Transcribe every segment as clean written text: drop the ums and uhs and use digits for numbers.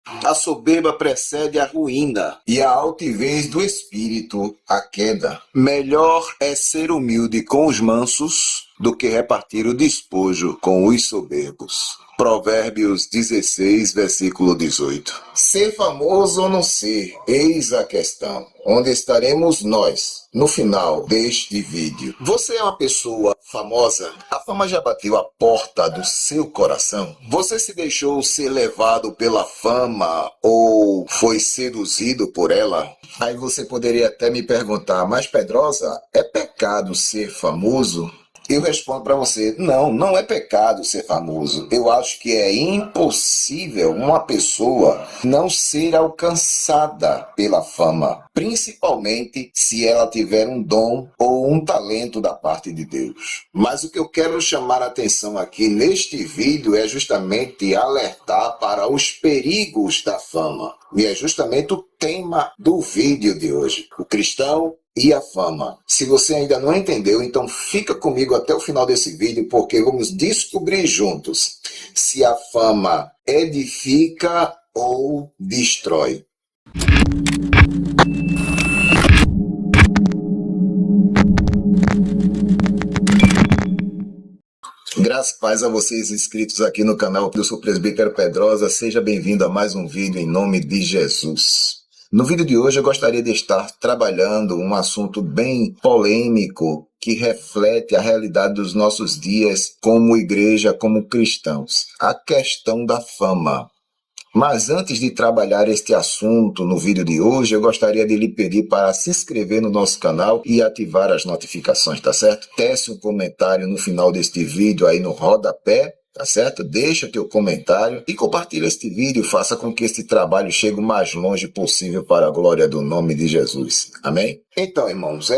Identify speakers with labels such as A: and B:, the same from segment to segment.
A: A soberba precede a ruína, e a altivez do espírito, a queda. Melhor é ser humilde com os mansos do que repartir o despojo com os soberbos. Provérbios 16, versículo 18. Ser famoso ou não ser, eis a questão. Onde estaremos nós no final deste vídeo? Você é uma pessoa famosa? A fama já bateu a porta do seu coração? Você se deixou ser levado pela fama ou foi seduzido por ela? Aí você poderia até me perguntar, mas Pedrosa, é pecado ser famoso? Eu respondo para você, não é pecado ser famoso. Eu acho que é impossível uma pessoa não ser alcançada pela fama, principalmente se ela tiver um dom ou um talento da parte de Deus. Mas o que eu quero chamar a atenção aqui neste vídeo é justamente alertar para os perigos da fama. E é justamente o tema do vídeo de hoje. O cristão e a fama. Se você ainda não entendeu, então fica comigo até o final desse vídeo, porque vamos descobrir juntos se a fama edifica ou destrói. Graças e paz a vocês inscritos aqui no canal. Eu sou o presbítero Pedrosa. Seja bem-vindo a mais um vídeo em nome de Jesus. No vídeo de hoje eu gostaria de estar trabalhando um assunto bem polêmico que reflete a realidade dos nossos dias como igreja, como cristãos. A questão da fama. Mas antes de trabalhar este assunto no vídeo de hoje, eu gostaria de lhe pedir para se inscrever no nosso canal e ativar as notificações, tá certo? Tece um comentário no final deste vídeo aí no rodapé, tá certo? Deixa teu comentário e compartilha este vídeo, faça com que este trabalho chegue o mais longe possível para a glória do nome de Jesus. Amém? Então, irmãos,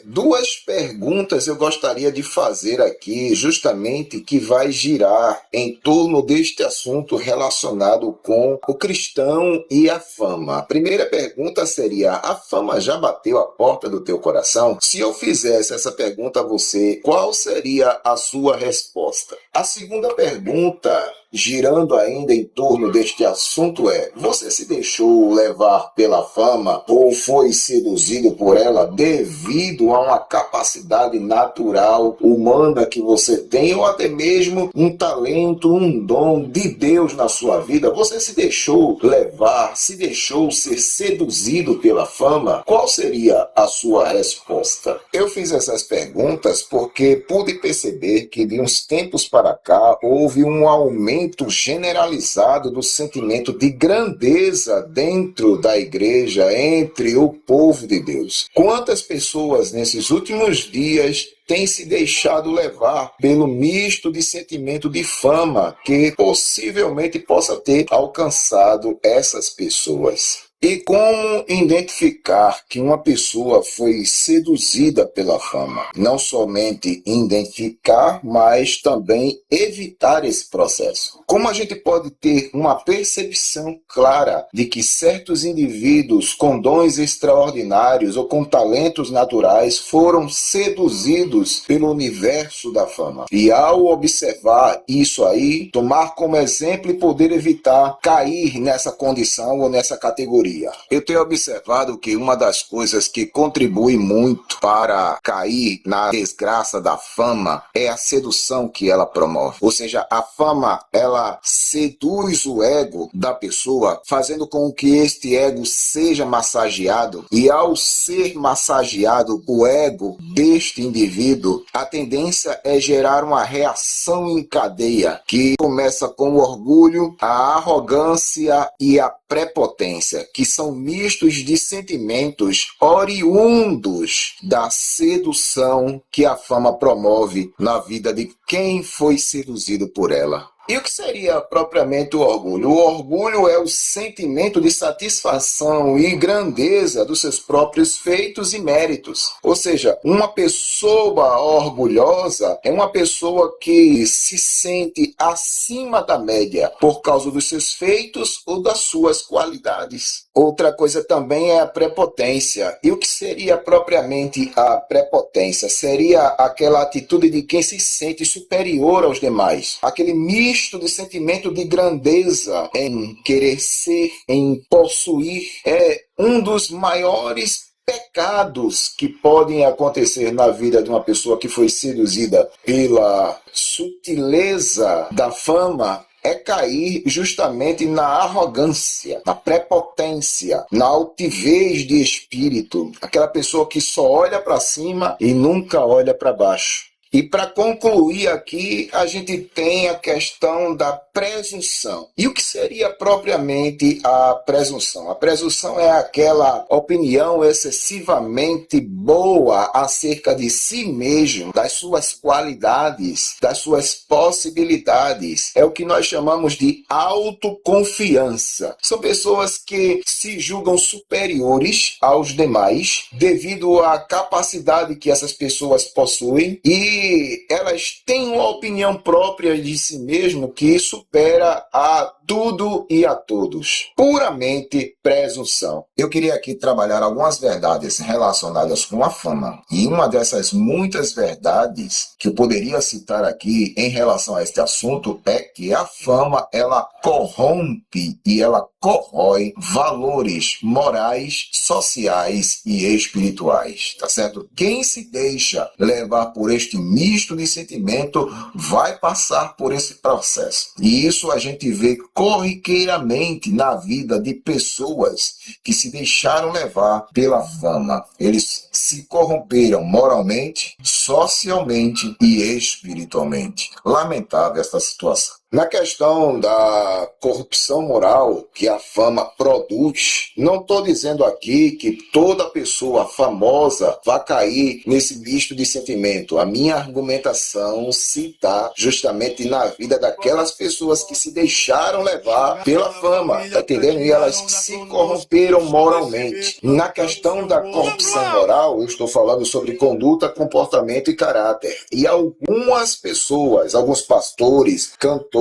A: duas perguntas eu gostaria de fazer aqui, justamente que vai girar em torno deste assunto relacionado com o cristão e a fama. A primeira pergunta seria: a fama já bateu a porta do teu coração? Se eu fizesse essa pergunta a você, qual seria a sua resposta? A segunda pergunta, girando ainda em torno deste assunto, é: você se deixou levar pela fama ou foi seduzido por ela devido a uma capacidade natural, humana que você tem, ou até mesmo um talento, um dom de Deus na sua vida? Você se deixou levar, se deixou ser seduzido pela fama? Qual seria a sua resposta? Eu fiz essas perguntas porque pude perceber que de uns tempos para cá houve um aumento generalizado do sentimento de grandeza dentro da igreja, entre o povo de Deus. Quantas pessoas nesses últimos dias têm se deixado levar pelo misto de sentimento de fama que possivelmente possa ter alcançado essas pessoas? E como identificar que uma pessoa foi seduzida pela fama? Não somente identificar, mas também evitar esse processo. Como a gente pode ter uma percepção clara de que certos indivíduos com dons extraordinários ou com talentos naturais foram seduzidos pelo universo da fama? E ao observar isso aí, tomar como exemplo e poder evitar cair nessa condição ou nessa categoria. Eu tenho observado que uma das coisas que contribui muito para cair na desgraça da fama é a sedução que ela promove. Ou seja, a fama, ela seduz o ego da pessoa, fazendo com que este ego seja massageado. E ao ser massageado o ego deste indivíduo, a tendência é gerar uma reação em cadeia, que começa com o orgulho, a arrogância e a prepotência, que são mistos de sentimentos oriundos da sedução que a fama promove na vida de quem foi seduzido por ela. E o que seria propriamente o orgulho? O orgulho é o sentimento de satisfação e grandeza dos seus próprios feitos e méritos. Ou seja, uma pessoa orgulhosa é uma pessoa que se sente acima da média por causa dos seus feitos ou das suas qualidades. Outra coisa também é a prepotência. E o que seria propriamente a prepotência? Seria aquela atitude de quem se sente superior aos demais. Aquele misto misto de sentimento de grandeza em querer ser, em possuir, é um dos maiores pecados que podem acontecer na vida de uma pessoa que foi seduzida pela sutileza da fama. É cair justamente na arrogância, na prepotência, na altivez de espírito. Aquela pessoa que só olha para cima e nunca olha para baixo. E para concluir aqui, a gente tem a questão da presunção. E o que seria propriamente a presunção? A presunção é aquela opinião excessivamente boa acerca de si mesmo, das suas qualidades, das suas possibilidades. É o que nós chamamos de autoconfiança. São pessoas que se julgam superiores aos demais devido à capacidade que essas pessoas possuem e elas têm uma opinião própria de si mesmo que supera a tudo e a todos. Puramente presunção. Eu queria aqui trabalhar algumas verdades relacionadas com a fama. E uma dessas muitas verdades que eu poderia citar aqui em relação a este assunto é que a fama, ela corrompe e ela corrói valores morais, sociais e espirituais, tá certo? Quem se deixa levar por este misto de sentimento vai passar por esse processo. E isso a gente vê corriqueiramente na vida de pessoas que se deixaram levar pela fama. Eles se corromperam moralmente, socialmente e espiritualmente. Lamentável esta situação. Na questão da corrupção moral que a fama produz, não estou dizendo aqui que toda pessoa famosa vai cair nesse misto de sentimento. A minha argumentação se dá justamente na vida daquelas pessoas que se deixaram levar pela fama, tá entendendo? E elas se corromperam moralmente. Na questão da corrupção moral, eu estou falando sobre conduta, comportamento e caráter. E algumas pessoas, alguns pastores, cantores,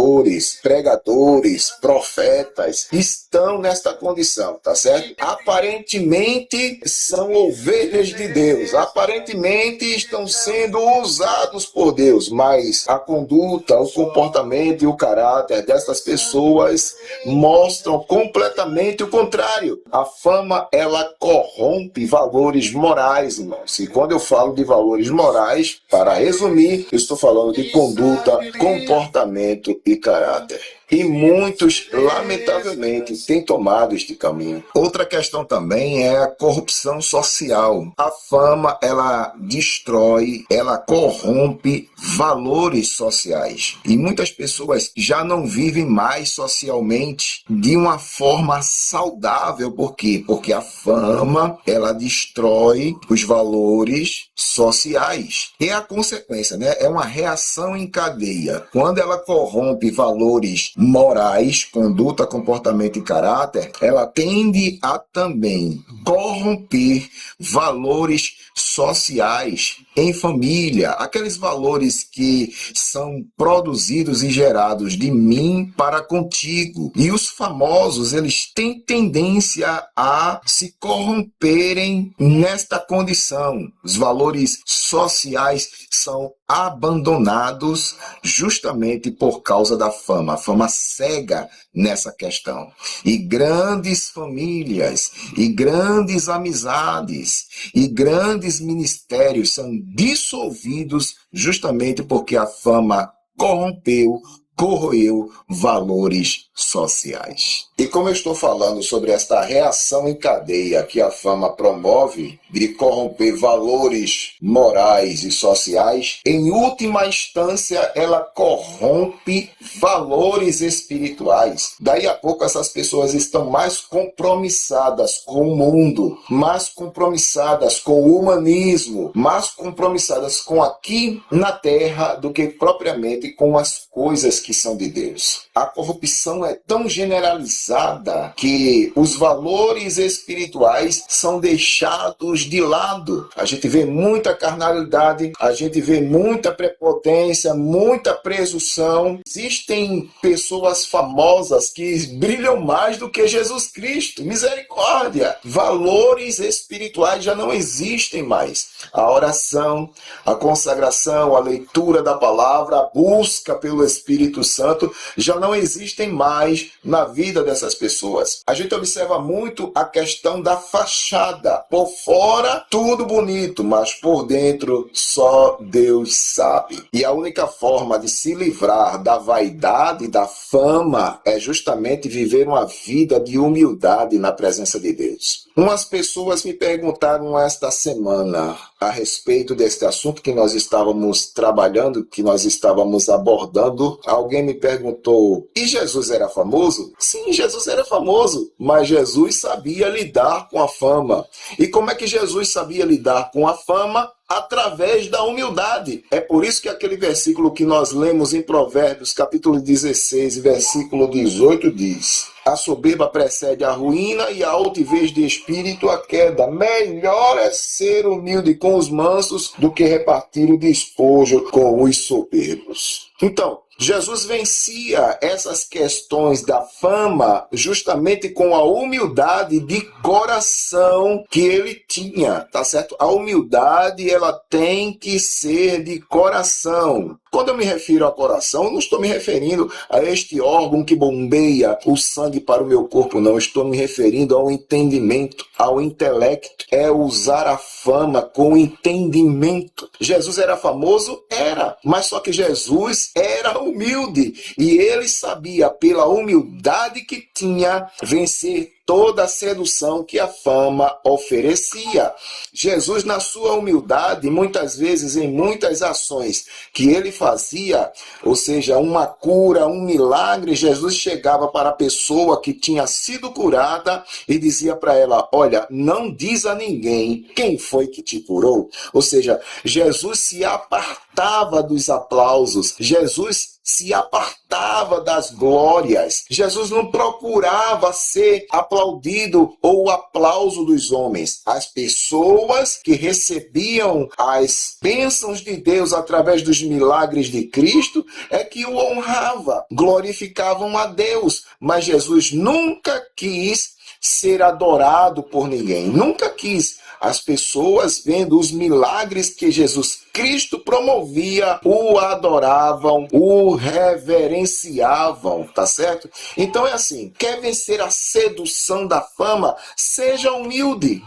A: pregadores, profetas, estão nesta condição, tá certo? Aparentemente são ovelhas de Deus, aparentemente estão sendo usados por Deus, mas a conduta, o comportamento e o caráter dessas pessoas mostram completamente o contrário. A fama, ela corrompe valores morais, irmãos. E quando eu falo de valores morais, para resumir, eu estou falando de conduta, comportamento e caráter. E muitos, lamentavelmente, têm tomado este caminho. Outra questão também é a corrupção social. A fama, ela destrói, ela corrompe valores sociais. E muitas pessoas já não vivem mais socialmente de uma forma saudável. Por quê? Porque a fama, ela destrói os valores sociais. E a consequência, né? É uma reação em cadeia. Quando ela corrompe valores morais, conduta, comportamento e caráter, ela tende a também corromper valores sociais em família, aqueles valores que são produzidos e gerados de mim para contigo. E os famosos, eles têm tendência a se corromperem nesta condição. Os valores sociais são abandonados justamente por causa da fama. A fama cega nessa questão. E grandes famílias, e grandes amizades, e grandes ministérios são dissolvidos justamente porque a fama corrompeu, corroeu valores sociais. E como eu estou falando sobre esta reação em cadeia que a fama promove de corromper valores morais e sociais, em última instância ela corrompe valores espirituais. Daí a pouco essas pessoas estão mais compromissadas com o mundo, mais compromissadas com o humanismo, mais compromissadas com aqui na terra do que propriamente com as coisas que são de Deus. A corrupção é tão generalizada que os valores espirituais são deixados de lado. A gente vê muita carnalidade, a gente vê muita prepotência, muita presunção. Existem pessoas famosas que brilham mais do que Jesus Cristo. Misericórdia! Valores espirituais já não existem mais. A oração, a consagração, a leitura da palavra, a busca pelo Espírito Espírito Santo já não existem mais na vida dessas pessoas. A gente observa muito a questão da fachada. Por fora, tudo bonito, mas por dentro, só Deus sabe. E a única forma de se livrar da vaidade, da fama, é justamente viver uma vida de humildade na presença de Deus. Umas pessoas me perguntaram esta semana a respeito deste assunto que nós estávamos trabalhando, que nós estávamos abordando. Alguém me perguntou, e Jesus era famoso? Sim, Jesus era famoso, mas Jesus sabia lidar com a fama. E como é que Jesus sabia lidar com a fama? Através da humildade. É por isso que aquele versículo que nós lemos em Provérbios, capítulo 16, versículo 18, diz: a soberba precede a ruína e a altivez de espírito a queda. Melhor é ser humilde com os mansos do que repartir o despojo com os soberbos. Então, Jesus vencia essas questões da fama justamente com a humildade de coração que ele tinha, tá certo? A humildade, ela tem que ser de coração. Quando eu me refiro a coração, eu não estou me referindo a este órgão que bombeia o sangue para o meu corpo, não. Eu estou me referindo ao entendimento, ao intelecto. É usar a fama com entendimento. Jesus era famoso? Era. Mas só que Jesus era humilde. E ele sabia, pela humildade que tinha, vencer toda a sedução que a fama oferecia. Jesus, na sua humildade, muitas vezes em muitas ações que ele fazia, ou seja, uma cura, um milagre, Jesus chegava para a pessoa que tinha sido curada e dizia para ela: olha, não diz a ninguém quem foi que te curou. Ou seja, Jesus se apartava dos aplausos, Jesus se apartava das glórias. Jesus não procurava ser aplaudido ou o aplauso dos homens. As pessoas que recebiam as bênçãos de Deus através dos milagres de Cristo é que o honrava, glorificavam a Deus. Mas Jesus nunca quis ser adorado por ninguém, nunca quis. As pessoas, vendo os milagres que Jesus Cristo promovia, o adoravam, o reverenciavam, tá certo? Então é assim, quer vencer a sedução da fama? Seja humilde,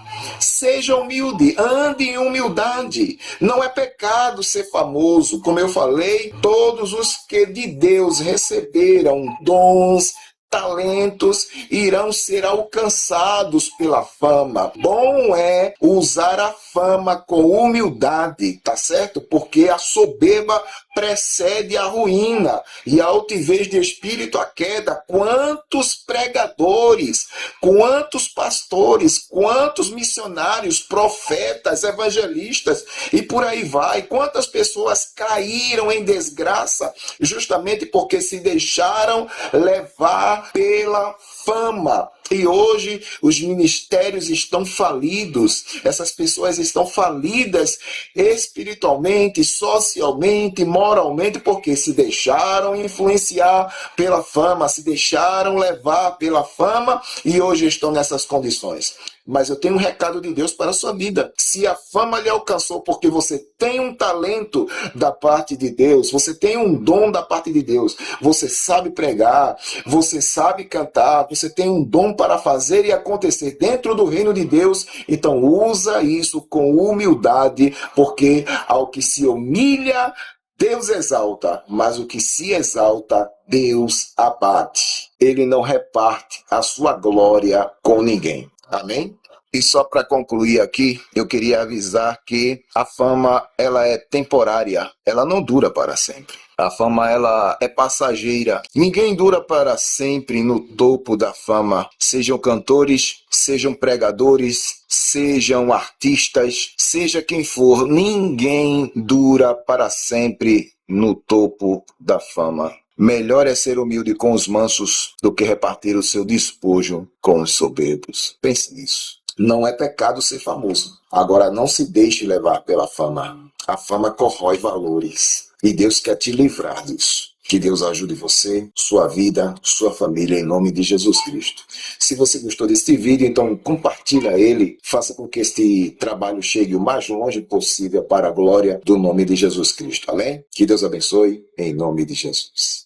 A: ande em humildade. Não é pecado ser famoso, como eu falei, todos os que de Deus receberam dons, talentos irão ser alcançados pela fama. Bom é usar a fama com humildade, tá certo? Porque a soberba precede a ruína e a altivez de espírito a queda. Quantos pregadores, quantos pastores, quantos missionários, profetas, evangelistas e por aí vai. Quantas pessoas caíram em desgraça justamente porque se deixaram levar pela fama. E hoje os ministérios estão falidos, essas pessoas estão falidas espiritualmente, socialmente, moralmente, porque se deixaram influenciar pela fama, se deixaram levar pela fama e hoje estão nessas condições. Mas eu tenho um recado de Deus para a sua vida. Se a fama lhe alcançou porque você tem um talento da parte de Deus, você tem um dom da parte de Deus, você sabe pregar, você sabe cantar, você tem um dom para fazer e acontecer dentro do reino de Deus, então usa isso com humildade, porque ao que se humilha, Deus exalta, mas o que se exalta, Deus abate. Ele não reparte a sua glória com ninguém. Amém? E só para concluir aqui, eu queria avisar que a fama, ela é temporária, ela não dura para sempre. A fama, ela é passageira. Ninguém dura para sempre no topo da fama. Sejam cantores, sejam pregadores, sejam artistas, seja quem for, ninguém dura para sempre no topo da fama. Melhor é ser humilde com os mansos do que repartir o seu despojo com os soberbos. Pense nisso. Não é pecado ser famoso. Agora, não se deixe levar pela fama. A fama corrói valores. E Deus quer te livrar disso. Que Deus ajude você, sua vida, sua família, em nome de Jesus Cristo. Se você gostou deste vídeo, então compartilha ele. Faça com que este trabalho chegue o mais longe possível para a glória do nome de Jesus Cristo. Amém? Que Deus abençoe, em nome de Jesus.